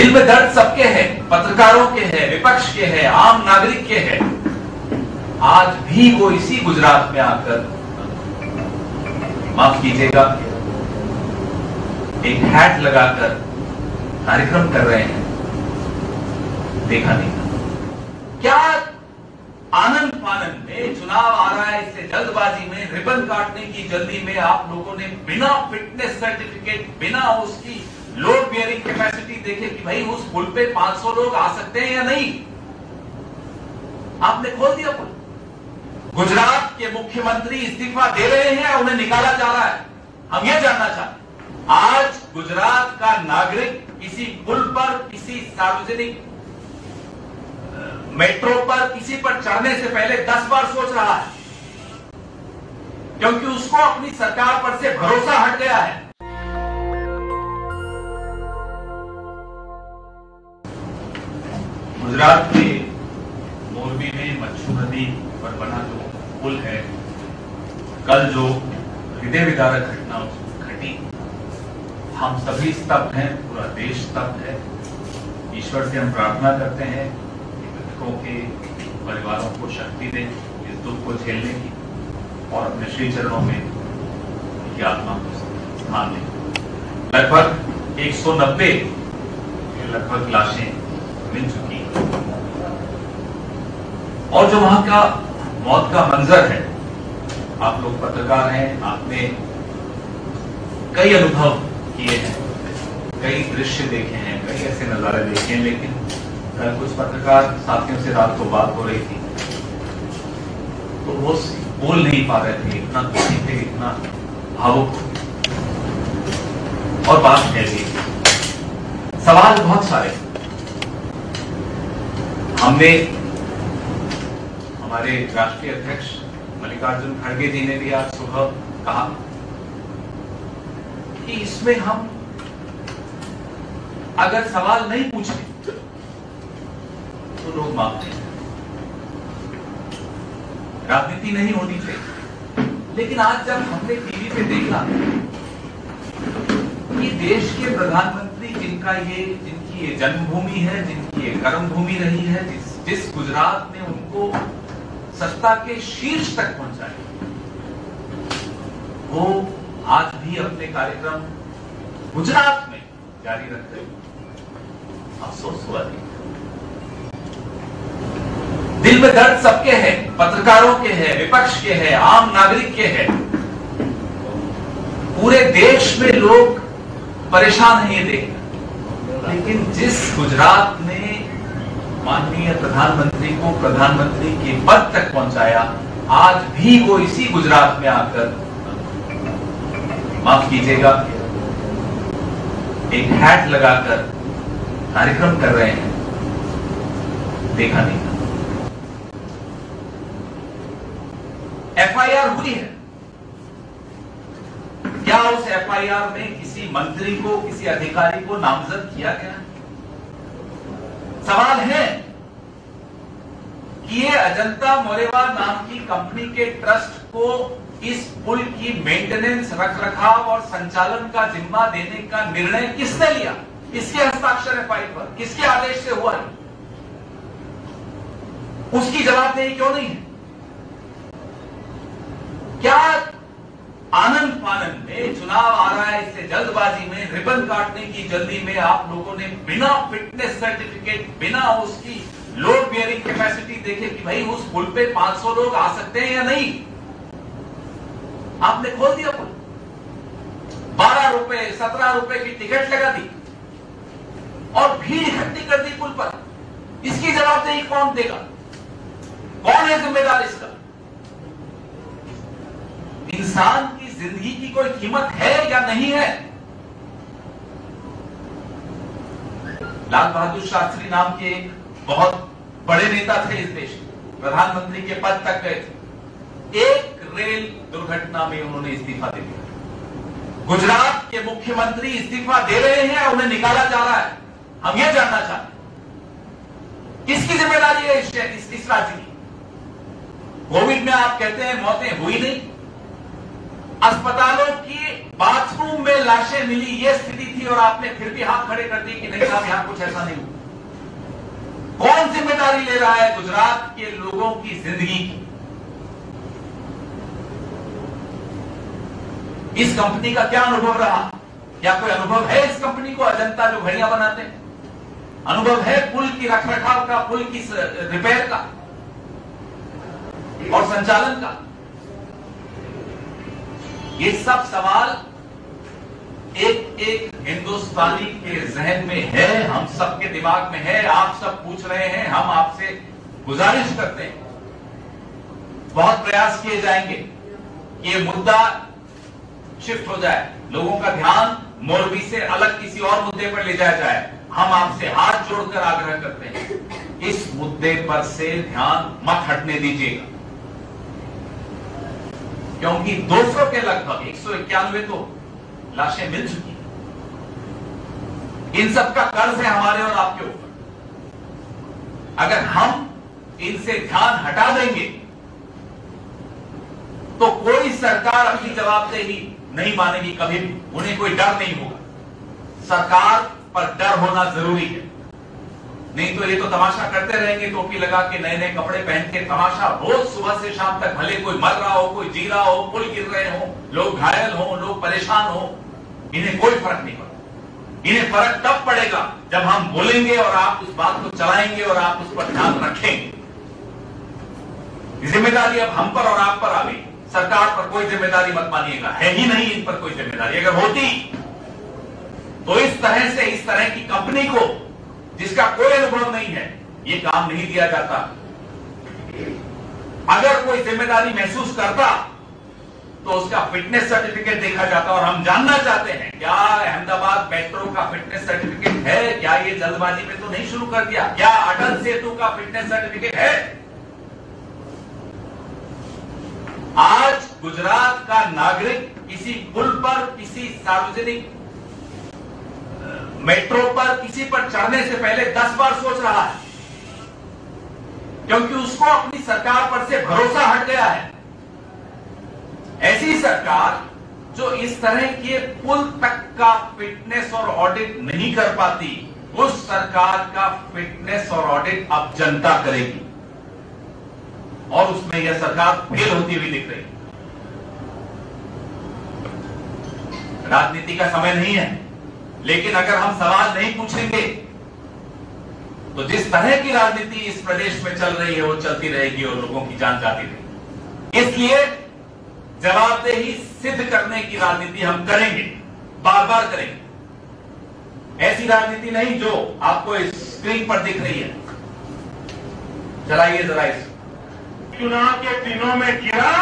दिल में दर्द सबके है, पत्रकारों के है, विपक्ष के है, आम नागरिक के है। आज भी वो इसी गुजरात में आकर, माफ कीजिएगा, एक हैट लगाकर कार्यक्रम कर रहे हैं। देखा नहीं क्या आनंद फानंद में चुनाव आ रहा है, इससे जल्दबाजी में, रिबन काटने की जल्दी में आप लोगों ने बिना फिटनेस सर्टिफिकेट, बिना उसकी लोड बियरिंग कैपेसिटी देखे कि भाई उस पुल पे 500 लोग आ सकते हैं या नहीं, आपने खोल दिया पुल। गुजरात के मुख्यमंत्री इस्तीफा दे रहे हैं, उन्हें निकाला जा रहा है। हम यह जानना चाहते हैं, आज गुजरात का नागरिक किसी पुल पर, किसी सार्वजनिक मेट्रो पर, किसी पर चढ़ने से पहले 10 बार सोच रहा है, क्योंकि उसको अपनी सरकार पर से भरोसा हट गया है। गुजरात के मोरबी में मच्छू नदी पर बना जो पुल है, कल जो हृदय विदारक घटना घटी, हम सभी स्तब्ध हैं, पूरा देश स्तब्ध है। ईश्वर से हम प्रार्थना करते हैं कि मृतकों के परिवारों को शक्ति दे इस दुख को झेलने की, और अपने श्री चरणों में उनकी आत्मा को स्थान दे। लगभग 190 लगभग लाशें मिल चुकी हैं, और जो वहां का मौत का मंजर है, आप लोग पत्रकार हैं, आपने कई अनुभव किए हैं, कई दृश्य देखे हैं, कई ऐसे नजारे देखे हैं, लेकिन कल कुछ पत्रकार साथियों से रात को बात हो रही थी तो वो बोल नहीं पा रहे थे, इतना दुखी थे, इतना भावुक थे, और बात है भी, सवाल बहुत सारे। हमने, हमारे राष्ट्रीय अध्यक्ष मल्लिकार्जुन खड़गे जी ने भी आज सुबह कहा कि इसमें हम अगर सवाल नहीं पूछते तो लोग माफ नहीं, राजनीति नहीं होनी चाहिए। लेकिन आज जब हमने टीवी पे देखा कि देश के प्रधानमंत्री जिनकी ये जन्मभूमि है, जिनकी ये कर्मभूमि रही है, जिस गुजरात ने उनको सत्ता के शीर्ष तक पहुंचाया, वो आज भी अपने कार्यक्रम गुजरात में जारी रख रहे, अफसोस हुआ नहीं। दिल में दर्द सबके है, पत्रकारों के है, विपक्ष के है, आम नागरिक के है। पूरे देश में लोग परेशान हैं ये देखकर, लेकिन जिस गुजरात ने माननीय प्रधानमंत्री को प्रधानमंत्री के पद तक पहुंचाया, आज भी वो इसी गुजरात में आकर, माफ कीजिएगा, एक हैट लगाकर कार्यक्रम कर रहे हैं। देखा नहीं एफआईआर हुई है क्या? उस एफआईआर में किसी मंत्री को, किसी अधिकारी को नामजद किया गया? सवाल है कि ये अजंता मोरेवा नाम की कंपनी के ट्रस्ट को इस पुल की मेंटेनेंस, रखरखाव और संचालन का जिम्मा देने का निर्णय किसने लिया? किसके हस्ताक्षर है फाइल पर? किसके आदेश से हुआ है? उसकी जवाबदेही क्यों नहीं है? क्या आनंद फानंद में चुनाव आ रहा है, इससे जल्दबाजी में, रिबन काटने की जल्दी में आप लोगों ने बिना फिटनेस सर्टिफिकेट, बिना उसकी लोड बियरिंग कैपेसिटी देखे कि भाई उस पुल पे 500 लोग आ सकते हैं या नहीं, आपने खोल दिया पुल। 12 रुपए 17 रुपए की टिकट लगा दी और भीड़ इकट्ठी कर दी पुल पर। इसकी जवाबदेही कौन देगा? कौन है जिम्मेदार इसका? इंसान की जिंदगी की कोई कीमत है या नहीं है? लाल बहादुर शास्त्री नाम के एक बहुत बड़े नेता थे इस देश के, प्रधानमंत्री के पद तक गए थे। एक रेल दुर्घटना में उन्होंने इस्तीफा दे दिया। गुजरात के मुख्यमंत्री इस्तीफा दे रहे हैं, उन्हें निकाला जा रहा है। हम यह जानना चाहते हैं किसकी जिम्मेदारी है इस राज्य की? कोविड में आप कहते हैं मौतें हुई नहीं, अस्पतालों की बाथरूम में लाशें मिली, यह स्थिति थी और आपने फिर भी हाथ खड़े कर दिए कि नहीं साहब यहां कुछ ऐसा नहीं हुआ। कौन जिम्मेदारी ले रहा है गुजरात के लोगों की जिंदगी की? इस कंपनी का क्या अनुभव रहा? क्या कोई अनुभव है इस कंपनी को, अजंता जो घड़ियां बनाते हैं? अनुभव है पुल की रखरखाव का, पुल की रिपेयर का और संचालन का? ये सब सवाल एक एक हिंदुस्तानी के जहन में है, हम सबके दिमाग में है। आप सब पूछ रहे हैं, हम आपसे गुजारिश करते हैं, बहुत प्रयास किए जाएंगे कि ये मुद्दा शिफ्ट हो जाए, लोगों का ध्यान मोरबी से अलग किसी और मुद्दे पर ले जाया जाए। हम आपसे हाथ जोड़कर आग्रह करते हैं, इस मुद्दे पर से ध्यान मत हटने दीजिएगा, क्योंकि 200 के लगभग 191 तो लाशें मिल चुकी हैं। इन सब का कर्ज है हमारे और आपके ऊपर। अगर हम इनसे ध्यान हटा देंगे तो कोई सरकार अपनी जवाबदेही नहीं मानेगी कभी भी, उन्हें कोई डर नहीं होगा। सरकार पर डर होना जरूरी है, नहीं तो ये तो तमाशा करते रहेंगे, टोपी लगा के नए नए कपड़े पहन के तमाशा रोज सुबह से शाम तक, भले कोई मर रहा हो, कोई जी रहा हो, पुल गिर रहे हो, लोग घायल हो, लोग परेशान हो, इन्हें कोई फर्क नहीं पड़ता। इन्हें फर्क तब पड़ेगा जब हम बोलेंगे और आप उस बात को चलाएंगे और आप उस पर ध्यान रखेंगे। जिम्मेदारी अब हम पर और आप पर आ गई। सरकार पर कोई जिम्मेदारी मत मानिएगा, है ही नहीं इन पर कोई जिम्मेदारी। अगर होती तो इस तरह की कंपनी को, जिसका कोई अनुभव नहीं है, ये काम नहीं दिया जाता। अगर कोई जिम्मेदारी महसूस करता तो उसका फिटनेस सर्टिफिकेट देखा जाता। और हम जानना चाहते हैं, क्या अहमदाबाद मेट्रो का फिटनेस सर्टिफिकेट है? क्या ये जल्दबाजी में तो नहीं शुरू कर दिया? क्या अटल सेतु का फिटनेस सर्टिफिकेट है? आज गुजरात का नागरिक किसी पुल पर, किसी सार्वजनिक मेट्रो पर, किसी पर चढ़ने से पहले 10 बार सोच रहा है, क्योंकि उसको अपनी सरकार पर से भरोसा हट गया है। ऐसी सरकार जो इस तरह के पुल तक का फिटनेस और ऑडिट नहीं कर पाती, उस सरकार का फिटनेस और ऑडिट अब जनता करेगी, और उसमें यह सरकार फेल होती हुई दिख रही है। राजनीति का समय नहीं है, लेकिन अगर हम सवाल नहीं पूछेंगे तो जिस तरह की राजनीति इस प्रदेश में चल रही है वो चलती रहेगी और लोगों की जान जाती रहेगी। इसलिए जवाबदेही सिद्ध करने की राजनीति हम करेंगे, बार बार करेंगे। ऐसी राजनीति नहीं जो आपको इस स्क्रीन पर दिख रही है। चलाइए जरा इस चुनाव के दिनों में गिरा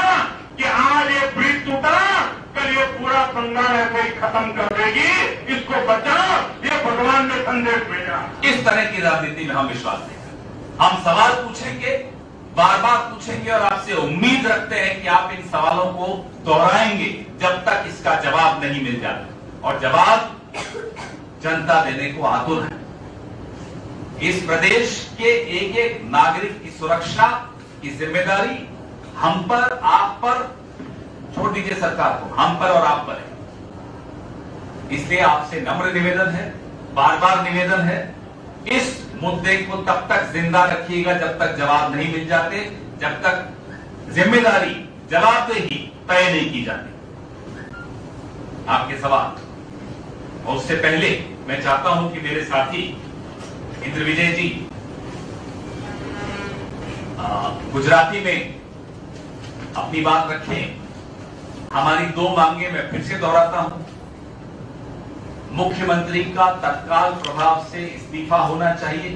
कि आज ये ब्रिज टूटा, कल ये पूरा बंगाल ऐसे ही खत्म कर देगी, इसको बचाओ, ये भगवान ने संदेश भेजा। इस तरह की राजनीति में हम विश्वास नहीं करते। हम सवाल पूछेंगे, बार बार पूछेंगे, और आपसे उम्मीद रखते हैं कि आप इन सवालों को दोहराएंगे जब तक इसका जवाब नहीं मिल जाता। और जवाब जनता देने को आतुर है। इस प्रदेश के एक एक नागरिक की सुरक्षा की जिम्मेदारी हम पर, आप पर, छोड़ दीजिए सरकार को, हम पर और आप पर है। इसलिए आपसे नम्र निवेदन है, बार बार निवेदन है, इस मुद्दे को तब तक जिंदा रखिएगा जब तक जवाब नहीं मिल जाते, जब तक जिम्मेदारी, जवाबदेही तय नहीं की जाती। आपके सवाल, और उससे पहले मैं चाहता हूं कि मेरे साथी इंद्र विजय जी गुजराती में अपनी बात रखें। हमारी 2 मांगे मैं फिर से दोहराता हूं। मुख्यमंत्री का तत्काल प्रभाव से इस्तीफा होना चाहिए।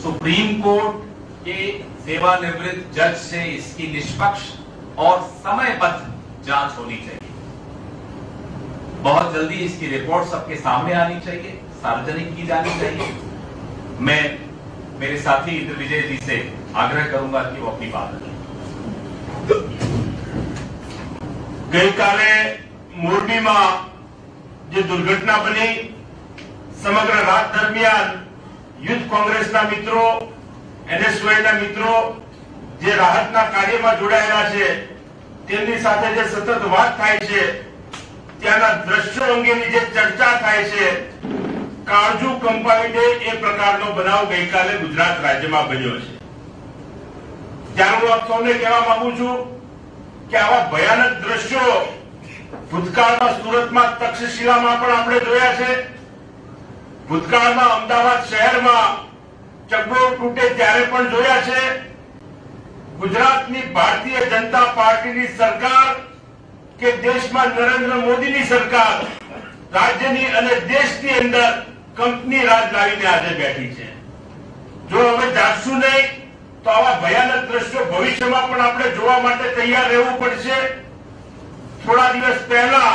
सुप्रीम कोर्ट के सेवानिवृत्त जज से इसकी निष्पक्ष और समयबद्ध जांच होनी चाहिए। बहुत जल्दी इसकी रिपोर्ट सबके सामने आनी चाहिए, सार्वजनिक की जानी चाहिए। मैं मेरे साथी इंद्र विजय जी से आग्रह करूंगा कि वो अपनी बात रखें। गई काले मोरबी में जो दुर्घटना बनी, समग्र रात दरमियान यूथ कांग्रेस मित्रों, एनएसयूआई मित्रों जे राहत कार्य में जोड़ायेला छे તેમની સાથે જે સતત વાત થાય છે, ત્યાંના દ્રશ્યો અંગેની જે ચર્ચા થાય છે, કાળજુ કંપાવી દે એ પ્રકારનો બનાવ ગઈકાલે ગુજરાત રાજ્યમાં બન્યો છે. ત્યારે હું આપ સૌને કહેવા માંગુ છું કે આવા ભયાનક દ્રશ્યો ભૂતકાળમાં સુરતમાં તક્ષશિલામાં પણ આપણે જોયા છે. ભૂતકાળમાં અમદાવાદ શહેરમાં ચકડોળ તૂટે ત્યારે પણ જોયા છે. ગુજરાતની ભારતીય જનતા પાર્ટીની સરકાર કે દેશમાં નરેન્દ્ર મોદીની સરકાર રાજ્યની અને દેશની અંદર કંપની રાજ લાવીને આજે બેઠી છે. જો હવે જાગશું નહીં તો આવા ભયાનક દ્રશ્યો ભવિષ્યમાં પણ આપણે જોવા માટે તૈયાર રહેવું પડશે. થોડા દિવસ પહેલા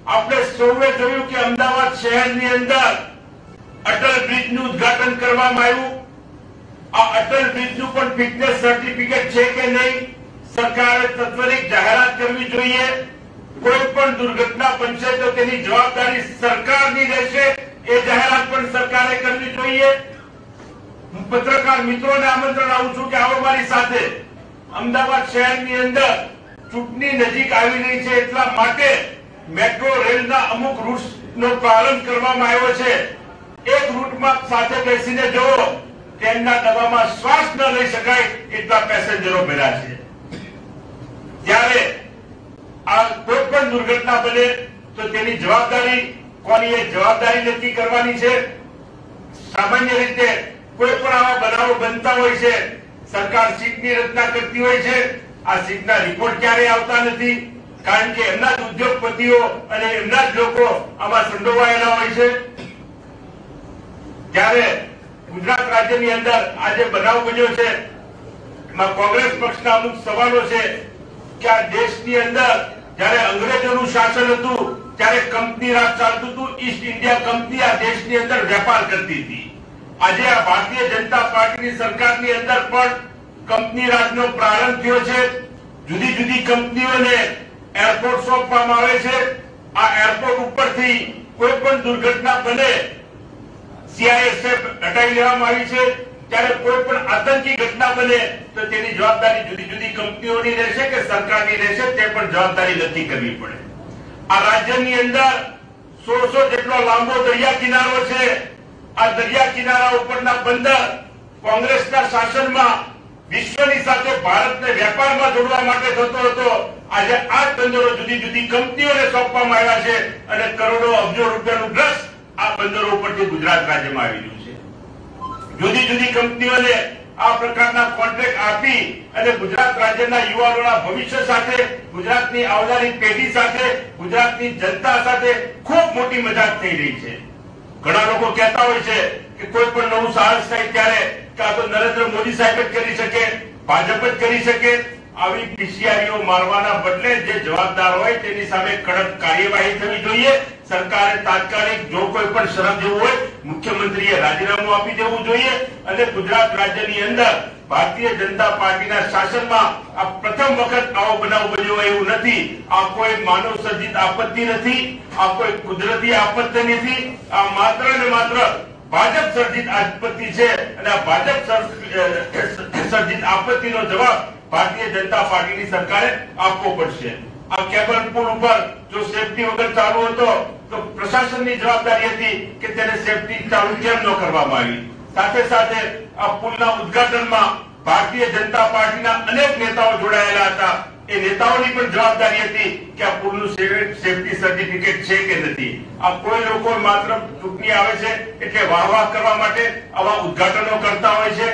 આપણે સૌએ જોયું કે અમદાવાદ શહેરની અંદર અટલ બ્રિજનું ઉદ્ઘાટન કરવામાં આવ્યું. આ અટલ બ્રિજનું પણ ફિટનેસ સર્ટિફિકેટ છે કે નહીં, સરકારે તત્વરિક જાહેરાત કરવી જોઈએ. કોઈ પણ દુર્ઘટના બનશે તો તેની જવાબદારી સરકારની રહેશે, એ જાહેરાત પણ સરકારે કરવી જોઈએ. હું પત્રકાર મિત્રોને આમંત્રણ આપું છું કે આવો મારી સાથે. અમદાવાદ શહેરની અંદર ચૂંટણી નજીક આવી રહી છે એટલા માટે મેટ્રો રેલના અમુક રૂટનો પ્રારંભ કરવામાં આવ્યો છે. એક રૂટમાં સાથે બેસીને જોવો, ટ્રેનના ડબ્બામાં શ્વાસ ન લઈ શકાય એટલા પેસેન્જરો ભર્યા છે. ત્યારે આ કોઈ પણ દુર્ઘટના બને તો તેની જવાબદારી કોની, એ જવાબદારી નક્કી કરવાની છે. સામાન્ય રીતે કોઈ પણ આવા બનાવો બનતા હોય છે, સરકાર સીટની રચના કરતી હોય છે. આ સીટના રિપોર્ટ ક્યારેય આવતા નથી, કારણ કે એમના જ ઉદ્યોગપતિઓ અને એમના જ લોકો આમાં સંડોવાયેલા હોય છે. ત્યારે ગુજરાત રાજ્યની અંદર આજે બનાવ બન્યો છે, એમાં કોંગ્રેસ પક્ષના અમુક સવાલો છે કે આ દેશની અંદર જ્યારે અંગ્રેજોનું શાસન હતું ત્યારે કંપની રાજ ચાલતું હતું. ઈસ્ટ ઇન્ડિયા કંપની આ દેશની અંદર વેપાર કરતી હતી. આજે આ ભારતીય જનતા પાર્ટીની સરકારની અંદર પણ કંપની રાજનો પ્રારંભ થયો છે. જુદી જુદી કંપનીઓને એરપોર્ટ સોંપવામાં આવે છે. આ એરપોર્ટ ઉપરથી કોઈ પણ દુર્ઘટના બને CISF હટાવી લેવામાં આવી છે. ત્યારે કોઈ પણ આતંકી ઘટના બને તો તેની જવાબદારી જુદી જુદી કંપનીઓની રહેશે કે સરકારની રહેશે, તે પણ જવાબદારી નક્કી કરવી પડે. આ રાજ્યની અંદર 1600 જેટલો લાંબો દરિયા કિનારો છે. આ દરિયા કિનારા ઉપરના બંદર કોંગ્રેસના શાસનમાં વિશ્વની સાથે ભારતને વેપારમાં જોડવા માટે થતો હતો. આજે આ બંદરો જુદી જુદી કંપનીઓને સોંપવામાં આવ્યા છે અને કરોડો અબજો રૂપિયાનું ટ્રસ્ટ આ બંદરો ઉપરથી ગુજરાત રાજ્યમાં આવી રહ્યું છે. જુદી જુદી કંપનીઓને આ પ્રકારના કોન્ટ્રાક્ટ આપી અને ગુજરાત રાજ્યના યુવાનોના ભવિષ્ય સાથે, ગુજરાતની આવનારી પેઢી સાથે, ગુજરાતની જનતા સાથે ખૂબ મોટી મજાક થઈ રહી છે. ઘણા લોકો કહેતા હોય છે કે કોઈ પણ નવું સાહસ થાય ત્યારે કે આ તો નરેન્દ્ર મોદી સાહેબ જ કરી શકે, ભાજપ જ કરી શકે. આવી પીસીઆરીઓ મારવાના બદલે જે જવાબદાર હોય તેની સામે કડક કાર્યવાહી થવી જોઈએ. સરકારે તાત્કાલિક જો કોઈ પણ શરત જેવું હોય મુખ્યમંત્રીએ રાજીનામું આપી દેવું જોઈએ અને ગુજરાત રાજ્યની અંદર ભારતીય જનતા પાર્ટીના શાસનમાં આ પ્રથમ વખત આવો બનાવ બન્યો એવું નથી. આ કોઈ માનવ સર્જિત આપત્તિ નથી, આ કોઈ કુદરતી આપત્તિ નથી. આ માત્ર ને માત્ર ભાજપ સર્જિત આપત્તિ છે અને આ ભાજપ સર્જિત આપત્તિનો જવાબ ભારતીય જનતા પાર્ટીની સરકારે આપવો પડશે. આ કેબલ પુલ ઉપર જો સેફટી વગર ચાલુ હતો તો પ્રશાસનની જવાબદારી હતી કે તેને સેફટી ચાલુ કેમ ન કરવામાં આવી. સાથે સાથે આ પુલના ઉદ્ઘાટનમાં ભારતીય જનતા પાર્ટીના અનેક નેતાઓ જોડાયેલા હતા. એ નેતાઓની પણ જવાબદારી હતી કે આ પુલનું સેફટી સર્ટિફિકેટ છે કે નથી. આ કોઈ લોકો માત્ર ચૂંટણી આવે છે એટલે વાહ કરવા માટે આવા ઉદ્ઘાટનો કરતા હોય છે.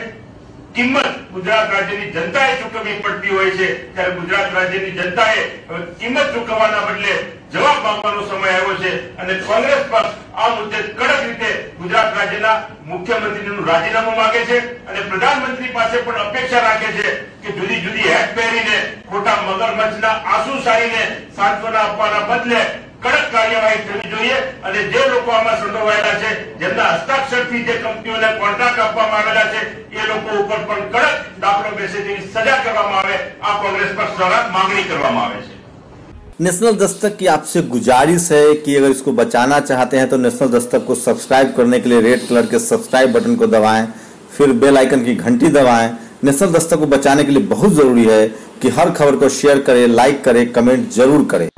કિંમત ગુજરાત રાજ્યની જનતાએ ચૂકવવી પડતી હોય છે. ત્યારે ગુજરાત રાજ્યની જનતાએ હવે કિંમત ચૂકવવાના બદલે જવાબ માંગવાનો સમય આવ્યો છે અને કોંગ્રેસ પક્ષ આ મુદ્દે કડક રીતે ગુજરાત રાજ્યના મુખ્યમંત્રીનું રાજીનામું માંગે છે અને પ્રધાનમંત્રી પાસે પણ અપેક્ષા રાખે છે કે જુદી જુદી હેટ પહેરીને ખોટા મગરમચ્છના આંસુ સારીને સાંત્વના આપવાના બદલે કડક કાર્યવાહી થવી જોઈએ અને જે લોકો આમાં સંડોવાયેલા છે, જેમના હસ્તાક્ષરથી જે કંપનીઓને કોન્ટ્રાક્ટ આપવામાં આવેલા છે, એ લોકો ઉપર પણ કડક દાખલો બેસે તેવી સજા કરવામાં આવે. આ કોંગ્રેસ પક્ષ દ્વારા માંગણી કરવામાં આવે છે. नेशनल दस्तक की आपसे गुजारिश है कि अगर इसको बचाना चाहते हैं तो नेशनल दस्तक को सब्सक्राइब करने के लिए रेड कलर के सब्सक्राइब बटन को दबाएं, फिर बेल आइकन की घंटी दबाएं. नेशनल दस्तक को बचाने के लिए बहुत जरूरी है कि हर खबर को शेयर करें, लाइक करें, कमेंट जरूर करें।